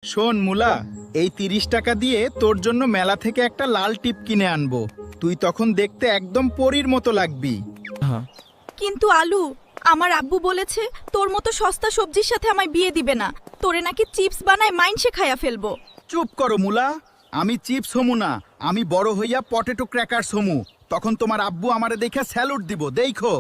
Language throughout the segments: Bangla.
শোন মুলা, এই ৩০ টাকা দিয়ে তোর জন্য মেলা থেকে একটা লাল টিপ কিনে আনবো। তুই তখন দেখতে একদম পরীর মতো লাগবি। কিন্তু আলু, আমার আব্বু বলেছে তোর মতো সস্তা সবজির সাথে আমায় বিয়ে দিবে না। তোরে নাকি চিপস বানায় মাইনসে খাইয়া ফেলবো। চুপ করো মুলা, আমি চিপস হমু না, আমি বড় হইয়া পটেটো ক্র্যাকারস হমু। তখন তোমার আব্বু আমারে দেখে স্যালুট দিব, দেখো।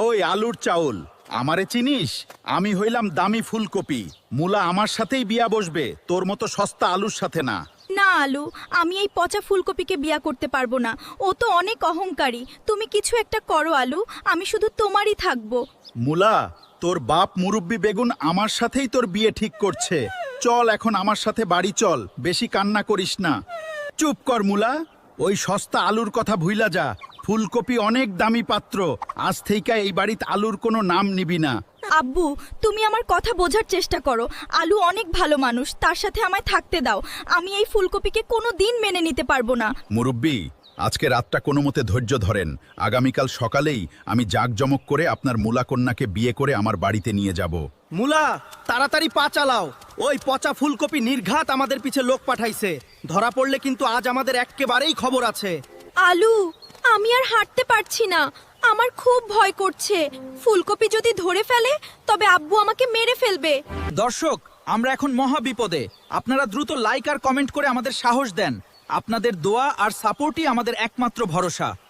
ওই আলুর চাউল, আমারে চিনিস? আমি হইলাম দামি ফুলকপি। মুলা আমার সাথেই বিয়া বসবে, তোর মতো সস্তা আলুর সাথে না। না আলু, আমি এই পচা ফুলকপিকে বিয়া করতে পারবো না। ও তো অনেক অহংকারী। তুমি কিছু একটা করো আলু, আমি শুধু তোমারই থাকবো। মুলা, তোর বাপ মুরব্বি বেগুন আমার সাথেই তোর বিয়ে ঠিক করছে। চল এখন আমার সাথে বাড়ি চল, বেশি কান্না করিস না। চুপ কর মুলা, ওই সস্তা আলুর কথা ভুইলা যা। ফুলকপি অনেক দামি পাত্র, আজ থেকে এই বাড়িতে আলুর কোনো নাম নিবি না। আব্বু, তুমি আমার কথা বোঝার চেষ্টা করো। আলু অনেক ভালো মানুষ, তার সাথে আমায় থাকতে দাও। আমি এই ফুলকপিকে কোনো দিন মেনে নিতে পারবো না। মুরব্বি, আজকে রাতটা কোনো মতে ধৈর্য ধরেন। আগামীকাল সকালেই আমি জাঁকজমক করে আপনার মুলা কন্যাকে বিয়ে করে আমার বাড়িতে নিয়ে যাব। মুলা, তাড়াতাড়ি পা চালাও। ওই পচা ফুলকপি নির্ঘাত আমাদের পিছে লোক পাঠাইছে। ধরা পড়লে কিন্তু আজ আমাদের একেবারেই খবর আছে। আলু, আমি আর হাঁটতে পারছি না, আমার খুব ভয় করছে। ফুলকপি যদি ধরে ফেলে তবে আব্বু আমাকে মেরে ফেলবে। দর্শক, আমরা এখন মহা বিপদে। আপনারা দ্রুত লাইক আর কমেন্ট করে আমাদের সাহস দেন। আপনাদের দোয়া আর সাপোর্টই আমাদের একমাত্র ভরসা।